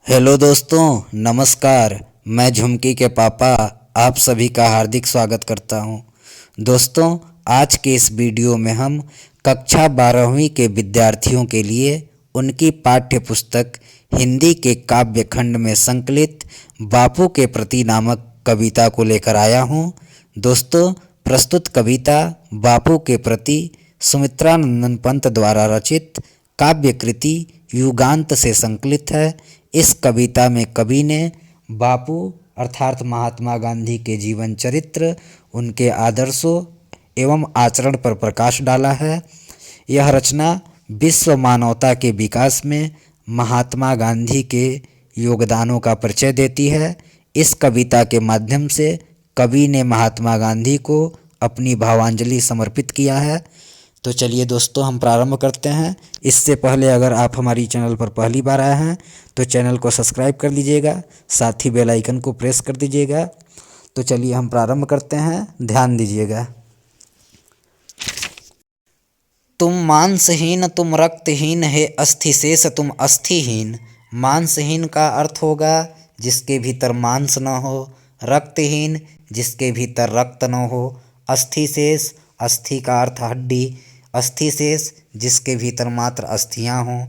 Hello दोस्तों, नमस्कार। मैं झुमकी के पापा आप सभी का हार्दिक स्वागत करता हूं। दोस्तों, आज के इस वीडियो में हम कक्षा 12वीं के विद्यार्थियों के लिए उनकी पाठ्य पुस्तक हिंदी के काव्य खंड में संकलित बापू के प्रति नामक कविता को लेकर आया हूं। दोस्तों, प्रस्तुत कविता बापू के प्रति सुमित्रा नंदन पंत द्वारा रचित काव्य कृति युगांत से संकलित है। इस कविता में कवि ने बापू अर्थात महात्मा गांधी के जीवन चरित्र, उनके आदर्शों एवं आचरण पर प्रकाश डाला है। यह रचना विश्व मानवता के विकास में महात्मा गांधी के योगदानों का परिचय देती है। इस कविता के माध्यम से कवि ने महात्मा गांधी को अपनी भावांजलि समर्पित किया है। तो चलिए दोस्तों, हम प्रारंभ करते हैं। इससे पहले अगर आप हमारी चैनल पर पहली बार आए हैं तो चैनल को सब्सक्राइब कर लीजिएगा, साथ ही बेल आइकन को प्रेस कर दीजिएगा। तो चलिए हम प्रारंभ करते हैं, ध्यान दीजिएगा। तुम मांसहीन, तुम रक्तहीन, है अस्थि शेष तुम अस्थिहीन। मांसहीन का अर्थ होगा जिसके भीतर मांस न हो, रक्तहीन जिसके भीतर रक्त न हो, अस्थि शेष अस्थि का अर्थ हड्डी, अस्थि शेष जिसके भीतर मात्र अस्थियां हों।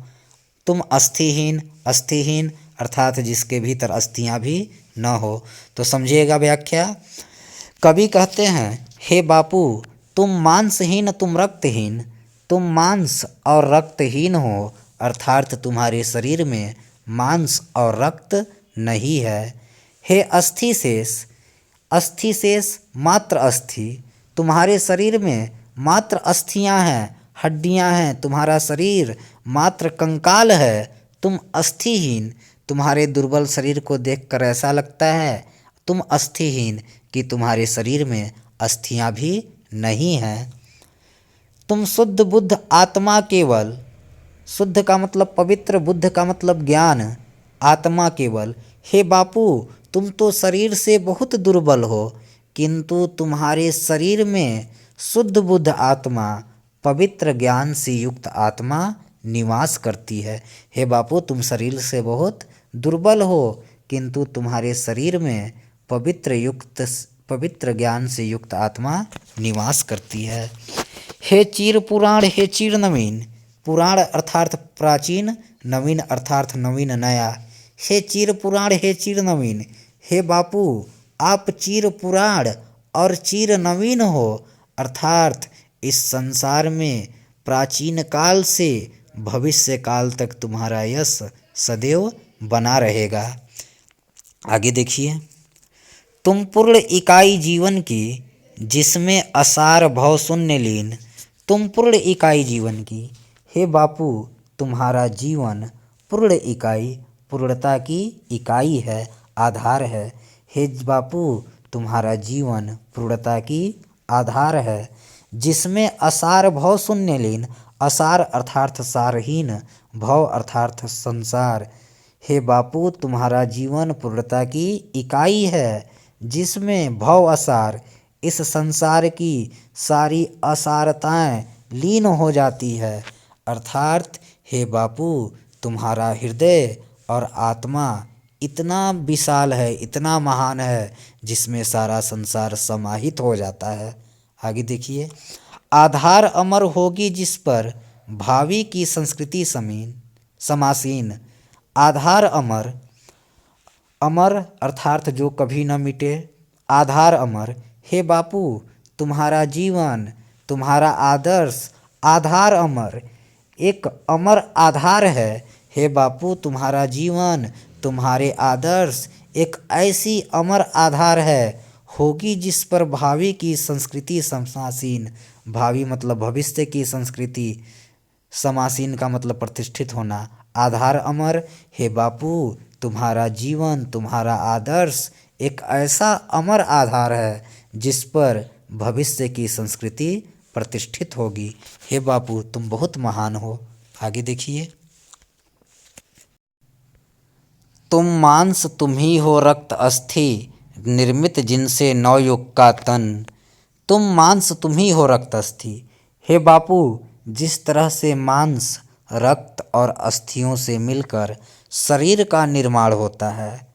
तुम अस्थिहीन, अस्थिहीन अर्थात जिसके भीतर अस्थियां भी न हो। तो समझिएगा व्याख्या। कवि कहते हैं, हे बापू, तुम मांसहीन, तुम रक्तहीन, तुम मांस और रक्तहीन हो, अर्थात तुम्हारे शरीर में मांस और रक्त नहीं है। हे अस्थि शेष, अस्थि शेष मात्र अस्थि, तुम्हारे शरीर में मात्र अस्थियां हैं, हड्डियां हैं, तुम्हारा शरीर मात्र कंकाल है। तुम अस्थिहीन, तुम्हारे दुर्बल शरीर को देखकर ऐसा लगता है तुम अस्थिहीन कि तुम्हारे शरीर में अस्थियां भी नहीं हैं। तुम शुद्ध बुद्ध आत्मा केवल, शुद्ध का मतलब पवित्र, बुद्ध का मतलब ज्ञान, आत्मा केवल। हे बापू, तुम तो शरीर से बहुत दुर्बल हो, किंतु तुम्हारे शरीर में शुद्ध बुद्ध आत्मा, पवित्र ज्ञान से युक्त आत्मा निवास करती है। हे बापू, तुम शरीर से बहुत दुर्बल हो, किंतु तुम्हारे शरीर में पवित्र ज्ञान से युक्त आत्मा निवास करती है। हे चीर पुराण, हे चीर नवीन, पुराण अर्थात प्राचीन, नवीन अर्थात नवीन नया। हे चीर पुराण, हे चीर नवीन, हे बापू, आप चीर पुराण और चीर नवीन हो, अर्थात इस संसार में प्राचीन काल से भविष्य काल तक तुम्हारा यश सदैव बना रहेगा। आगे देखिए। तुम पूर्ण इकाई जीवन की जिसमें असार भव शून्य लीन, तुम पूर्ण इकाई जीवन की। हे बापू, तुम्हारा जीवन पूर्ण इकाई, पूर्णता की इकाई है, आधार है। हे बापू, तुम्हारा जीवन पूर्णता की आधार है, जिसमें असार भव शून्य लीन, असार अर्थात सारहीन, भव अर्थात संसार। हे बापू, तुम्हारा जीवन पूर्णता की इकाई है, जिसमें भव असार, इस संसार की सारी असारताएं लीन हो जाती है, अर्थात हे बापू, तुम्हारा हृदय और आत्मा इतना विशाल है, इतना महान है, जिसमें सारा संसार समाहित हो जाता है। आगे देखिए। आधार अमर होगी जिस पर भावी की संस्कृति समासीन। आधार अमर, अमर अर्थात जो कभी न मिटे, आधार अमर। हे बापू, तुम्हारा जीवन, तुम्हारा आदर्श आधार अमर, एक अमर आधार है। हे बापू, तुम्हारा जीवन, तुम्हारे आदर्श एक ऐसी अमर आधार है होगी जिस पर भावी की संस्कृति समासीन, भावी मतलब भविष्य की संस्कृति, समासीन का मतलब प्रतिष्ठित होना, आधार अमर। हे बापू, तुम्हारा जीवन, तुम्हारा आदर्श एक ऐसा अमर आधार है जिस पर भविष्य की संस्कृति प्रतिष्ठित होगी। हे बापू, तुम बहुत महान हो। आगे देखिए। तुम मांस तुम ही हो, रक्त अस्थि, निर्मित जिनसे नवयुग का तन। तुम मांस तुम ही हो, रक्त अस्थि। हे बापू, जिस तरह से मांस रक्त और अस्थियों से मिलकर शरीर का निर्माण होता है,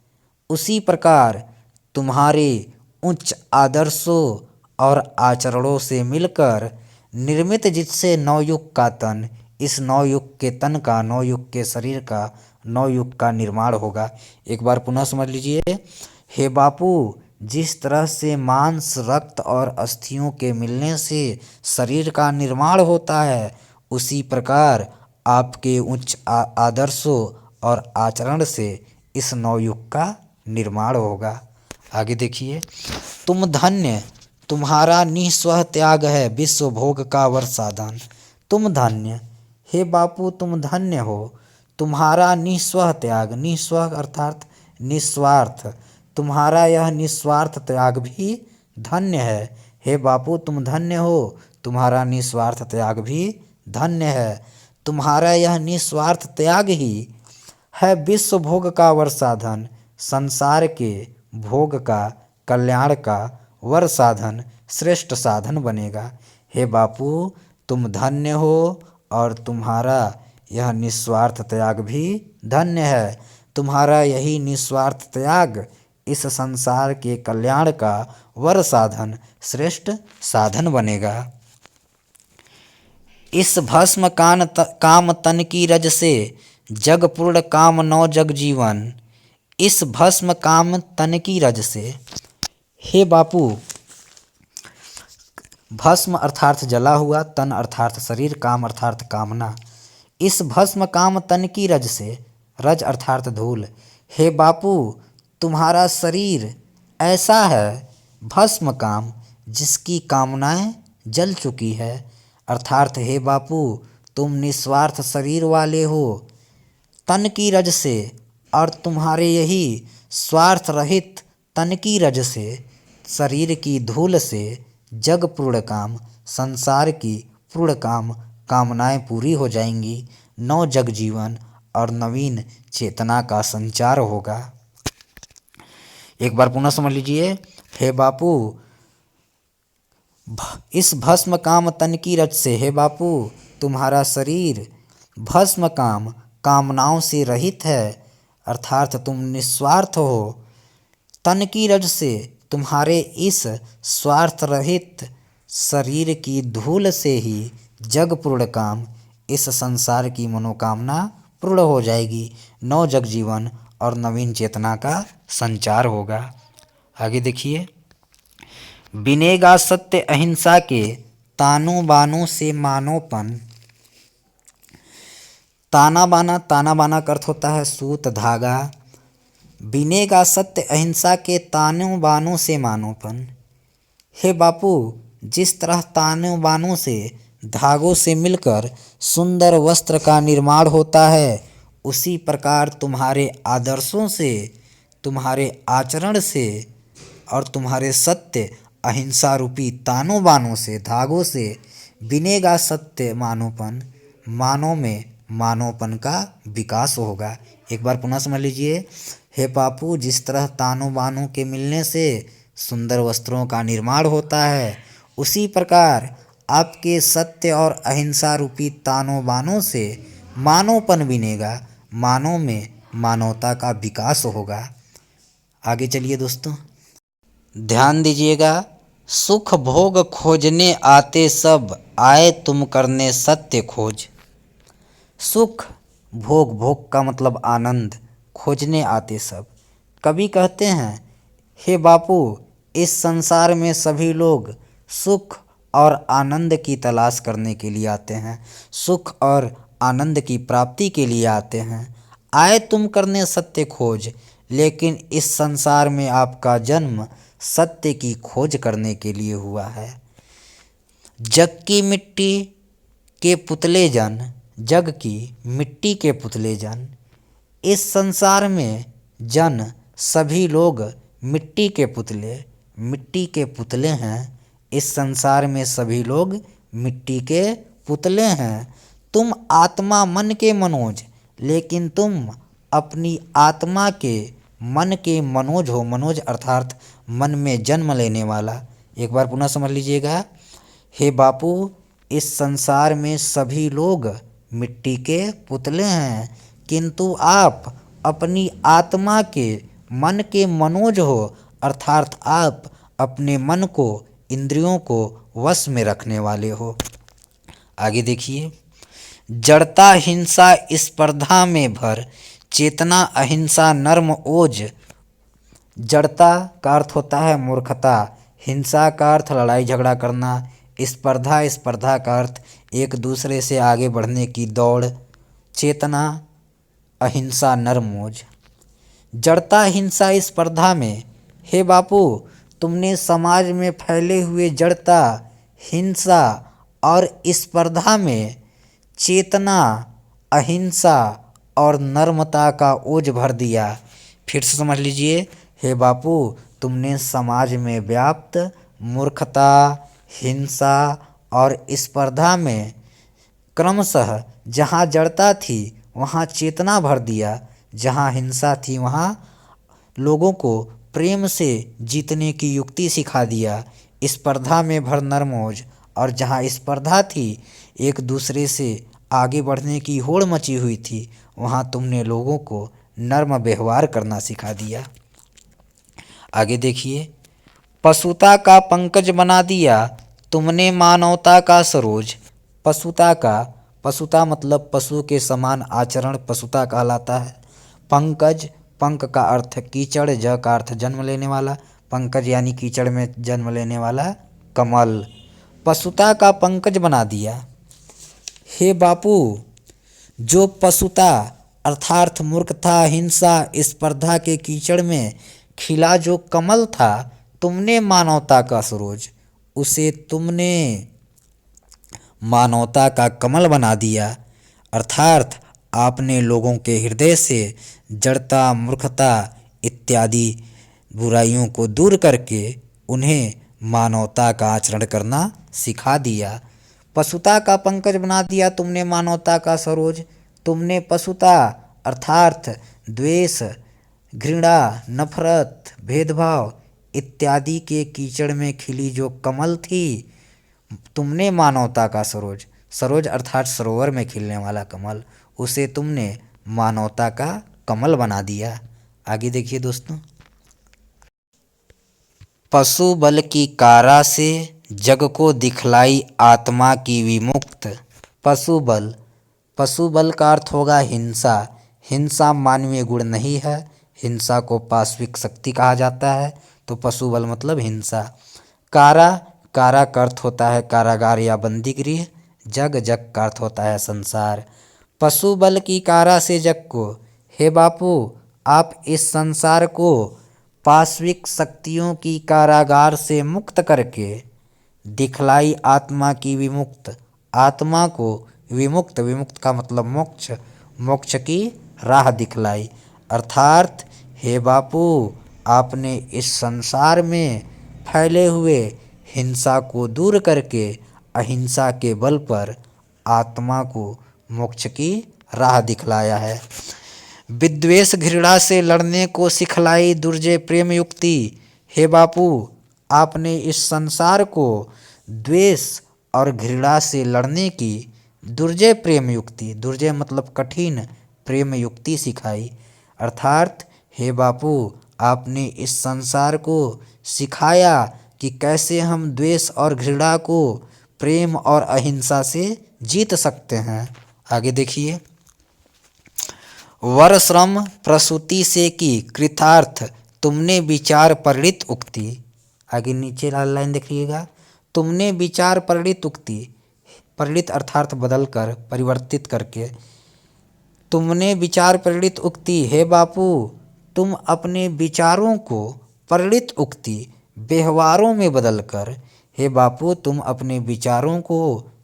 उसी प्रकार तुम्हारे उच्च आदर्शों और आचरणों से मिलकर निर्मित जिससे नवयुग का तन, इस नवयुग के तन का, नवयुग के शरीर का, नवयुग का निर्माण होगा। एक बार पुनः समझ लीजिए। हे बापू, जिस तरह से मांस, रक्त और अस्थियों के मिलने से शरीर का निर्माण होता है, उसी प्रकार आपके उच्च आदर्शों और आचरण से इस नवयुग का निर्माण होगा। आगे देखिए। तुम धन्य, तुम्हारा निस्वह त्याग है विश्व भोग का वर साधन। तुम धन्य, हे बापू तुम धन्य हो, तुम्हारा निस्वह त्याग, निस्वह अर्थात निस्वार्थ, तुम्हारा यह निस्वार्थ त्याग भी धन्य है। हे बापू तुम धन्य हो, तुम्हारा निस्वार्थ त्याग भी धन्य है। तुम्हारा यह निस्वार्थ त्याग ही है विश्व भोग का वर साधन, संसार के भोग का, कल्याण का वर साधन, श्रेष्ठ साधन बनेगा। हे बापू तुम धन्य हो और तुम्हारा यह निस्वार्थ त्याग भी धन्य है। तुम्हारा यही निस्वार्थ त्याग इस संसार के कल्याण का वर साधन, श्रेष्ठ साधन बनेगा। इस भस्म काम तन की रज से जग पूर्ण काम नौ जग जीवन। इस भस्म काम तन की रज से, हे बापू, भस्म अर्थात जला हुआ, तन अर्थात शरीर, काम अर्थात कामना। इस भस्म काम तन की रज से, रज अर्थात धूल। हे बापू, तुम्हारा शरीर ऐसा है भस्म काम जिसकी कामनाएं जल चुकी है, अर्थात हे बापू तुम निस्वार्थ शरीर वाले हो तन की रज से, और तुम्हारे यही स्वार्थ रहित तन की रज से, शरीर की धूल से जग पूर्ण काम, संसार की पूर्ण काम, कामनाएं पूरी हो जाएंगी, नौ जग जीवन और नवीन चेतना का संचार होगा। एक बार पुनः समझ लीजिए। हे बापू, इस भस्म काम तन की रज से, हे बापू तुम्हारा शरीर भस्म काम, कामनाओं से रहित है, अर्थात तुम निस्वार्थ हो। तन की रज से, तुम्हारे इस स्वार्थ रहित शरीर की धूल से ही जग पूर्ण काम, इस संसार की मनोकामना पूर्ण हो जाएगी, नौ जग जीवन और नवीन चेतना का संचार होगा। आगे देखिए। बिनेगा सत्य अहिंसा के तानों बानों से मानोपन। ताना बाना, ताना बाना का अर्थ होता है सूत, धागा। बिनेगा सत्य अहिंसा के तानों बानों से मानोपन। हे बापू, जिस तरह तानों बानों से, धागों से मिलकर सुंदर वस्त्र का निर्माण होता है, उसी प्रकार तुम्हारे आदर्शों से, तुम्हारे आचरण से और तुम्हारे सत्य अहिंसा रूपी तानों बानों से, धागों से बिनेगा सत्य मानोपन, मानव में मानवपन का विकास होगा। एक बार पुनः समझ लीजिए। हे बापू, जिस तरह तानों बानों के मिलने से सुंदर वस्त्रों का निर्माण होता है, उसी प्रकार आपके सत्य और अहिंसा रूपी तानों बानों से मानवपन बिनेगा, मानव में मानवता का विकास होगा। आगे चलिए दोस्तों, ध्यान दीजिएगा। सुख भोग खोजने आते सब, आए तुम करने सत्य खोज। सुख भोग, भोग का मतलब आनंद, खोजने आते सब। कवि कहते हैं, हे बापू, इस संसार में सभी लोग सुख और आनंद की तलाश करने के लिए आते हैं, सुख और आनंद की प्राप्ति के लिए आते हैं। आए तुम करने सत्य खोज, लेकिन इस संसार में आपका जन्म सत्य की खोज करने के लिए हुआ है। जग की मिट्टी के पुतले जन, जग की मिट्टी के पुतले जन। इस संसार में जन सभी लोग मिट्टी के पुतले हैं। इस संसार में सभी लोग मिट्टी के पुतले हैं। तुम आत्मा मन के मनोज, लेकिन तुम अपनी आत्मा के मन के मनोज हो। मनोज अर्थात मन में जन्म लेने वाला। एक बार पुनः समझ लीजिएगा। हे बापू, इस संसार में सभी लोग मिट्टी के पुतले हैं, किंतु आप अपनी आत्मा के मन के मनोज हो, अर्थात आप अपने मन को, इंद्रियों को वश में रखने वाले हो। आगे देखिए, जड़ता हिंसा स्पर्धा में भर, चेतना अहिंसा नर्म ओज। जड़ता का अर्थ होता है मूर्खता, हिंसा का अर्थ लड़ाई झगड़ा करना, स्पर्धा का अर्थ एक दूसरे से आगे बढ़ने की दौड़, चेतना अहिंसा नरमोज। जड़ता हिंसा स्पर्धा में, हे बापू तुमने समाज में फैले हुए जड़ता, हिंसा और स्पर्धा में चेतना, अहिंसा और नर्मता का ओझ भर दिया। फिर से समझ लीजिए, हे बापू तुमने समाज में व्याप्त मूर्खता, हिंसा और स्पर्धा में क्रमशः जहाँ जड़ता थी वहाँ चेतना भर दिया, जहाँ हिंसा थी वहाँ लोगों को प्रेम से जीतने की युक्ति सिखा दिया, स्पर्धा में भर नरमोज, और जहाँ स्पर्धा थी एक दूसरे से आगे बढ़ने की होड़ मची हुई थी वहाँ तुमने लोगों को नर्म व्यवहार करना सिखा दिया। आगे देखिए, पशुता का पंकज बना दिया तुमने मानवता का सरोज। पशुता मतलब पशु के समान आचरण पशुता कहलाता है। पंकज, पंक का अर्थ कीचड़, ज का अर्थ जन्म लेने वाला, पंकज यानी कीचड़ में जन्म लेने वाला कमल। पशुता का पंकज बना दिया। हे बापू, जो पशुता अर्थात मूर्खता, हिंसा, स्पर्धा के कीचड़ में खिला जो कमल था, तुमने मानवता का सरोज, उसे तुमने मानवता का कमल बना दिया। अर्थात आपने लोगों के हृदय से जड़ता, मूर्खता इत्यादि बुराइयों को दूर करके उन्हें मानवता का आचरण करना सिखा दिया। पशुता का पंकज बना दिया तुमने मानवता का सरोज। तुमने पशुता अर्थात द्वेष, घृणा, नफरत, भेदभाव इत्यादि के कीचड़ में खिली जो कमल थी, तुमने मानवता का सरोज, सरोज अर्थात सरोवर में खिलने वाला कमल, उसे तुमने मानवता का कमल बना दिया। आगे देखिए दोस्तों, पशु बल की कारा से जग को दिखलाई आत्मा की विमुक्त। पशु बल का अर्थ होगा हिंसा। हिंसा मानवीय गुण नहीं है, हिंसा को पाशविक शक्ति कहा जाता है, तो पशु बल मतलब हिंसा। कारा का अर्थ होता है कारागार या बंदी गृह। जग का अर्थ होता है संसार। पशु बल की कारा से जग को, हे बापू आप इस संसार को पाशविक शक्तियों की कारागार से मुक्त करके दिखलाई आत्मा की विमुक्त, आत्मा को विमुक्त का मतलब मोक्ष की राह दिखलाई। अर्थात हे बापू आपने इस संसार में फैले हुए हिंसा को दूर करके अहिंसा के बल पर आत्मा को मोक्ष की राह दिखलाया है। विद्वेष घृणा से लड़ने को सिखलाई दुर्जय प्रेम युक्ति। हे बापू आपने इस संसार को द्वेष और घृणा से लड़ने की दुर्जय प्रेम युक्ति, दुर्जय मतलब कठिन, प्रेम युक्ति सिखाई। अर्थात हे बापू आपने इस संसार को सिखाया कि कैसे हम द्वेष और घृणा को प्रेम और अहिंसा से जीत सकते हैं। आगे देखिए, वर श्रम प्रसूति से की कृतार्थ तुमने विचार परिणित उक्ति। आगे नीचे लाल लाइन देखिएगा, तुमने विचार परिणित उक्ति, परिणित अर्थात बदल कर, परिवर्तित करके, तुमने विचार परिणित उक्ति। हे बापू तुम अपने विचारों को परिणित उक्ति व्यवहारों में बदल कर, हे बापू तुम अपने विचारों को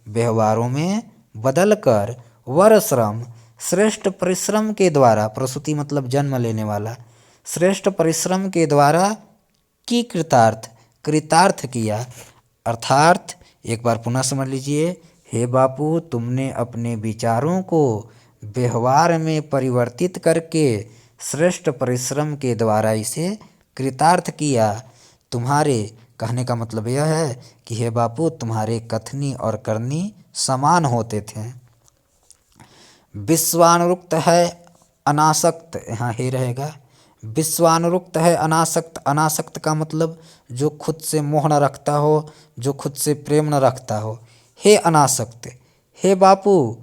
व्यवहारों में बदल कर वर श्रम श्रेष्ठ परिश्रम के द्वारा, प्रसूति मतलब जन्म लेने वाला, श्रेष्ठ परिश्रम के द्वारा की कृतार्थ किया। अर्थात एक बार पुनः समझ लीजिए, हे बापू तुमने अपने विचारों को व्यवहार में परिवर्तित करके श्रेष्ठ परिश्रम के द्वारा इसे कृतार्थ किया। तुम्हारे कहने का मतलब यह है कि हे बापू तुम्हारे कथनी और करनी समान होते थे। विश्वानुरुक्त है अनासक्त, यहाँ हे रहेगा। विश्वानुरुक्त है अनासक्त। अनासक्त का मतलब जो खुद से मोह न रखता हो, जो खुद से प्रेम न रखता हो। हे अनासक्त, हे बापू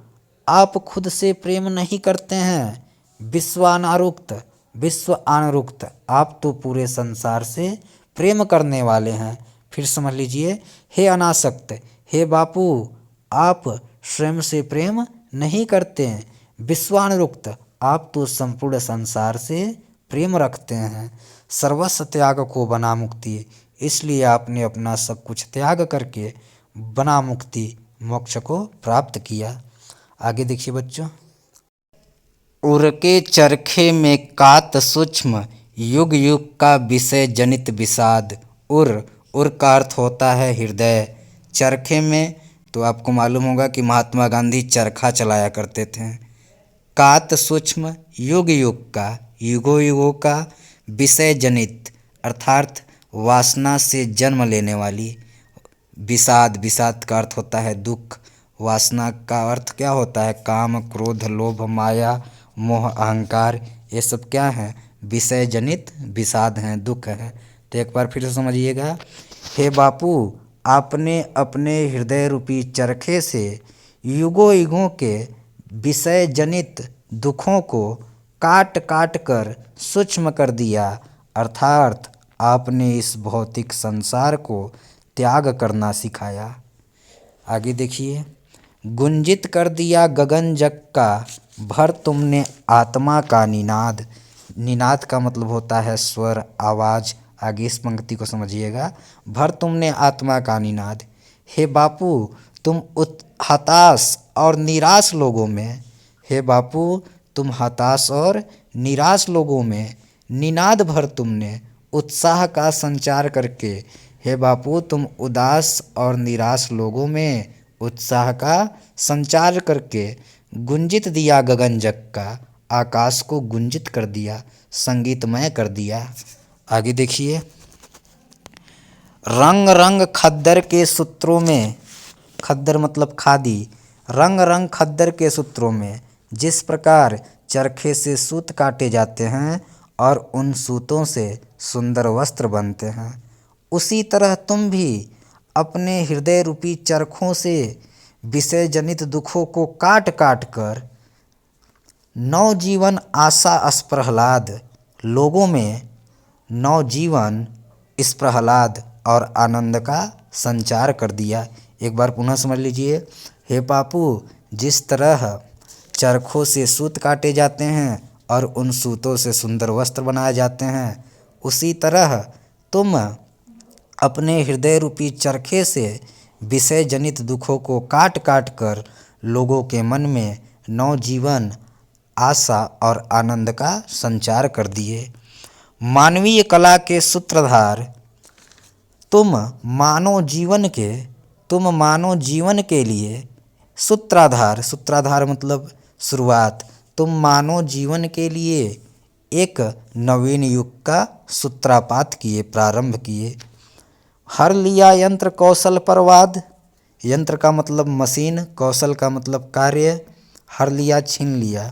आप खुद से प्रेम नहीं करते हैं। विश्वानारुक्त, विश्व अनुरुक्त, आप तो पूरे संसार से प्रेम करने वाले हैं। फिर समझ लीजिए, हे अनासक्त, हे बापू आप स्वयं से प्रेम नहीं करते हैं। विश्वानुरुक्त, आप तो संपूर्ण संसार से प्रेम रखते हैं। सर्वस्व त्याग को बना मुक्ति, इसलिए आपने अपना सब कुछ त्याग करके बना मुक्ति मोक्ष को प्राप्त किया। आगे देखिए बच्चों। उर के चरखे में कात सूक्ष्म, युग युग का विषय जनित विषाद। उर का अर्थ होता है हृदय। चरखे में तो आपको मालूम होगा कि महात्मा गांधी चरखा चलाया करते थे। कात सूक्ष्म, युग युग का, युगों युगों का, विषय जनित अर्थात वासना से जन्म लेने वाली। विषाद, विषाद का अर्थ होता है दुख। वासना का अर्थ क्या होता है? काम, क्रोध, लोभ, माया, मोह, अहंकार, ये सब क्या है? विषय जनित विषाद हैं, दुख हैं। तो एक बार फिर से समझिएगा। हे बापू आपने अपने हृदय रूपी चरखे से युगों युगों के विषय जनित दुखों को काट काट कर सूक्ष्म कर दिया, अर्थात आपने इस भौतिक संसार को त्याग करना सिखाया। आगे देखिए। गुंजित कर दिया गगन जग का, भर तुमने आत्मा का निनाद। निनाद का मतलब होता है स्वर, आवाज़। आगे इस पंक्ति को समझिएगा। भर तुमने आत्मा का निनाद। हे बापू तुम हताश और निराश लोगों में, हे बापू तुम हताश और निराश लोगों में निनाद भर तुमने उत्साह का संचार करके, हे बापू तुम उदास और निराश लोगों में उत्साह का संचार करके गुंजित दिया गगन जग का, आकाश को गुंजित कर दिया, संगीतमय कर दिया। आगे देखिए। रंग रंग खद्दर के सूत्रों में, खद्दर मतलब खादी, रंग रंग खद्दर के सूत्रों में जिस प्रकार चरखे से सूत काटे जाते हैं और उन सूतों से सुंदर वस्त्र बनते हैं, उसी तरह तुम भी अपने हृदय रूपी चरखों से विषय जनित दुखों को काट काट कर नवजीवन आशा स्प्रहलाद लोगों में नवजीवन इस प्रहलाद और आनंद का संचार कर दिया। एक बार पुनः समझ लीजिए। हे पापू जिस तरह चरखों से सूत काटे जाते हैं और उन सूतों से सुंदर वस्त्र बनाए जाते हैं, उसी तरह तुम अपने हृदय रूपी चरखे से विषय जनित दुखों को काट काट कर लोगों के मन में नवजीवन आशा और आनंद का संचार कर दिए। मानवीय कला के सूत्रधार तुम मानव जीवन के लिए सूत्राधार, सूत्राधार मतलब शुरुआत, तुम मानव जीवन के लिए एक नवीन युग का सूत्रापात किए, प्रारंभ किए। हर लिया यंत्र कौशल परवाद, यंत्र का मतलब मशीन, कौशल का मतलब कार्य, हर लिया छीन लिया।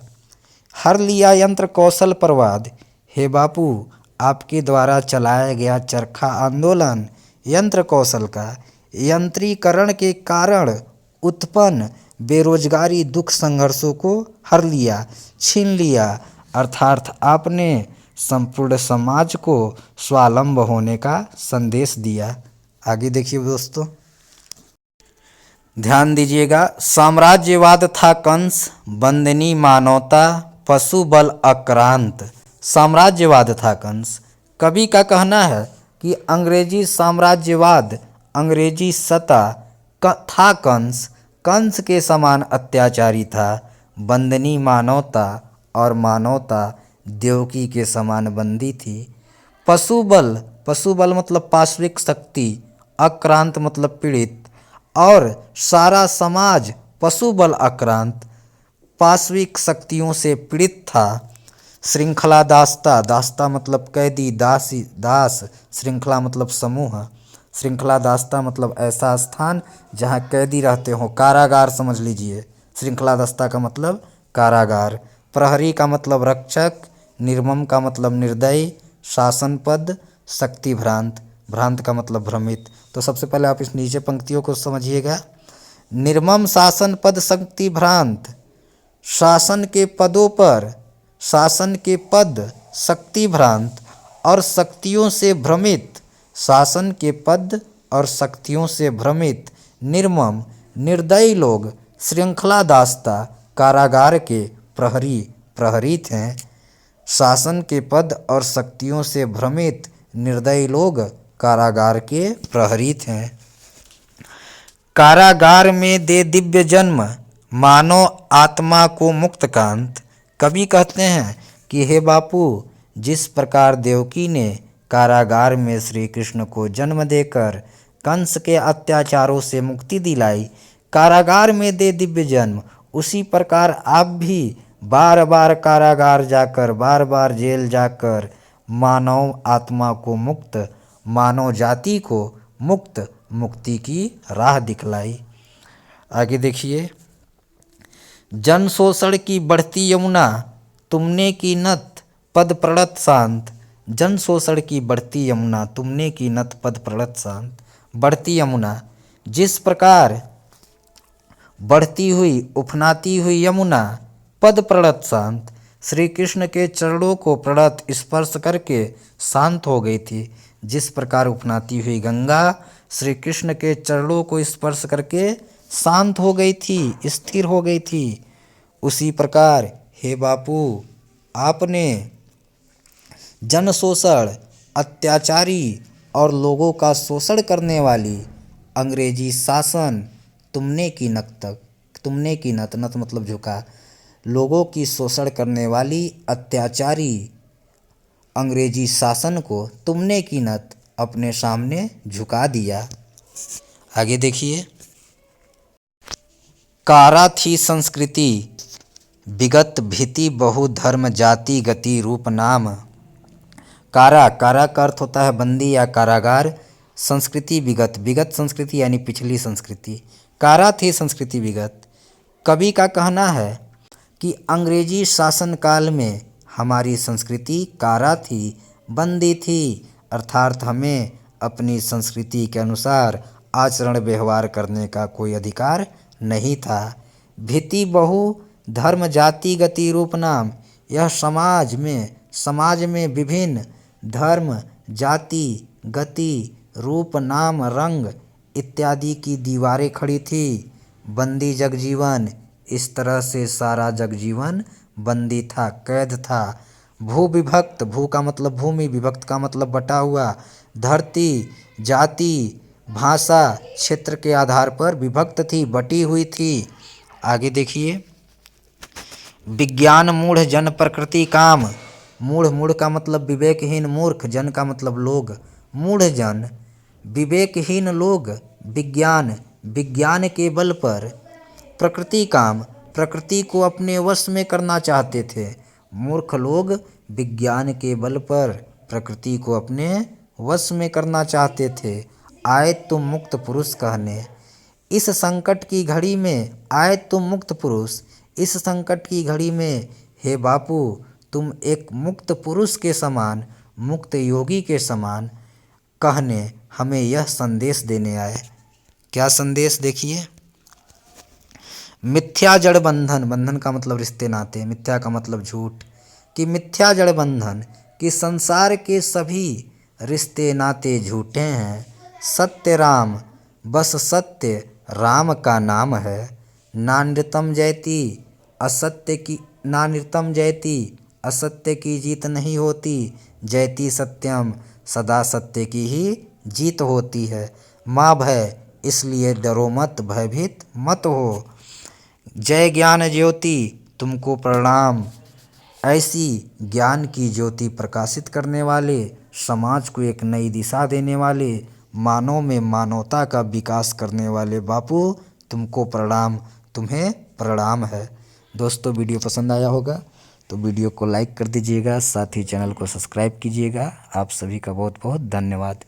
हर लिया यंत्र कौशल परवाद, हे बापू आपके द्वारा चलाया गया चरखा आंदोलन यंत्र कौशल का यंत्रीकरण के कारण उत्पन्न बेरोजगारी दुख संघर्षों को हर लिया, छीन लिया, अर्थात आपने संपूर्ण समाज को स्वावलंब होने का संदेश दिया। आगे देखिए दोस्तों, ध्यान दीजिएगा। साम्राज्यवाद था कंस, बंदनी मानवता, पशु बल आक्रांत। साम्राज्यवाद था कंस। कवि का कहना है कि अंग्रेजी साम्राज्यवाद, अंग्रेजी सत्ता था कंस, कंस के समान अत्याचारी था। बंदनी मानवता और मानवता देवकी के समान बंदी थी। पशु बल मतलब पाश्विक शक्ति, आक्रांत मतलब पीड़ित, और सारा समाज पशु बल आक्रांत पाश्विक शक्तियों से पीड़ित था। श्रृंखला दासता, दासता मतलब कैदी, दास, श्रृंखला मतलब समूह, श्रृंखला दासता मतलब ऐसा स्थान जहाँ कैदी रहते हो, कारागार समझ लीजिए। श्रृंखला दासता का मतलब कारागार। प्रहरी का मतलब रक्षक, निर्मम का मतलब निर्दयी, शासन पद, शक्ति भ्रांत, भ्रांत का मतलब भ्रमित। तो सबसे पहले आप इस नीचे पंक्तियों को समझिएगा। निर्मम शासन पद शक्ति भ्रांत, शासन के पदों पर, शासन के पद शक्ति भ्रांत और शक्तियों से भ्रमित, शासन के पद और शक्तियों से भ्रमित, निर्मम निर्दयी लोग श्रृंखला दास्ता कारागार के प्रहरी प्रहरी थे। शासन के पद और शक्तियों से भ्रमित निर्दयी लोग कारागार के प्रहरी थे। कारागार में दे दिव्य जन्म, मानो आत्मा को मुक्त कांत। कवि कहते हैं कि हे बापू, जिस प्रकार देवकी ने कारागार में श्री कृष्ण को जन्म देकर कंस के अत्याचारों से मुक्ति दिलाई, कारागार में दे दिव्य जन्म, उसी प्रकार आप भी बार बार कारागार जाकर, बार बार जेल जाकर मानव आत्मा को मुक्त, मानव जाति को मुक्त, मुक्ति की राह दिखलाई। आगे देखिए। जन शोषण की बढ़ती यमुना, तुमने की नत पद प्रणत शांत। जन शोषण की बढ़ती यमुना, तुमने की नत पद प्रणत शांत। बढ़ती यमुना, जिस प्रकार बढ़ती हुई उफनाती हुई यमुना पद प्रणत शांत, श्री कृष्ण के चरणों को प्रणत स्पर्श करके शांत हो गई थी। जिस प्रकार उफनाती हुई गंगा श्री कृष्ण के चरणों को स्पर्श करके शांत हो गई थी, स्थिर हो गई थी, उसी प्रकार हे बापू, आपने जन शोषण, अत्याचारी और लोगों का शोषण करने वाली अंग्रेजी शासन, तुमने की नत, नत मतलब झुका, लोगों की शोषण करने वाली अत्याचारी अंग्रेजी शासन को तुमने की नत अपने सामने झुका दिया। आगे देखिए। कारा थी संस्कृति, विगत भीति बहु धर्म जाति गति रूप नाम। कारा, कारा का अर्थ होता है बंदी या कारागार। संस्कृति विगत, विगत संस्कृति यानी पिछली संस्कृति। कारा थी संस्कृति विगत। कवि का कहना है कि अंग्रेजी शासनकाल में हमारी संस्कृति कारा थी, बंदी थी, अर्थात हमें अपनी संस्कृति के अनुसार आचरण व्यवहार करने का कोई अधिकार नहीं था। भिति बहु धर्म जाति गति रूप नाम, यह समाज में विभिन्न धर्म जाति गति रूप नाम रंग इत्यादि की दीवारें खड़ी थी। बंदी जगजीवन, इस तरह से सारा जगजीवन बंदी था, कैद था। भू विभक्त, भू का मतलब भूमि, विभक्त का मतलब बटा हुआ। धरती जाति भाषा क्षेत्र के आधार पर विभक्त थी, बटी हुई थी। आगे देखिए। विज्ञान मूढ़ जन प्रकृति काम। मूढ़, मूढ़ का मतलब विवेकहीन मूर्ख, जन का मतलब लोग। मूढ़ जन विवेकहीन लोग विज्ञान, विज्ञान के बल पर प्रकृति काम, प्रकृति को अपने वश में करना चाहते थे। मूर्ख लोग विज्ञान के बल पर प्रकृति को अपने वश में करना चाहते थे। आए तुम मुक्त पुरुष कहने, इस संकट की घड़ी में आए तुम मुक्त पुरुष, इस संकट की घड़ी में हे बापू, तुम एक मुक्त पुरुष के समान, मुक्त योगी के समान कहने हमें यह संदेश देने आए। क्या संदेश देखिए। मिथ्या जड़ बंधन, बंधन का मतलब रिश्ते नाते, मिथ्या का मतलब झूठ, कि मिथ्या जड़ बंधन, कि संसार के सभी रिश्ते नाते झूठे हैं। सत्य राम, बस सत्य राम का नाम है। नानृतम जयति असत्य की, नानृतम जयति असत्य की जीत नहीं होती। जयति सत्यम, सदा सत्य की ही जीत होती है। माँ भय, इसलिए डरो मत, भयभीत मत हो। जय ज्ञान ज्योति, तुमको प्रणाम। ऐसी ज्ञान की ज्योति प्रकाशित करने वाले, समाज को एक नई दिशा देने वाले, मानव में मानवता का विकास करने वाले बापू, तुमको प्रणाम, तुम्हें प्रणाम है। दोस्तों वीडियो पसंद आया होगा तो वीडियो को लाइक कर दीजिएगा, साथ ही चैनल को सब्सक्राइब कीजिएगा। आप सभी का बहुत बहुत धन्यवाद।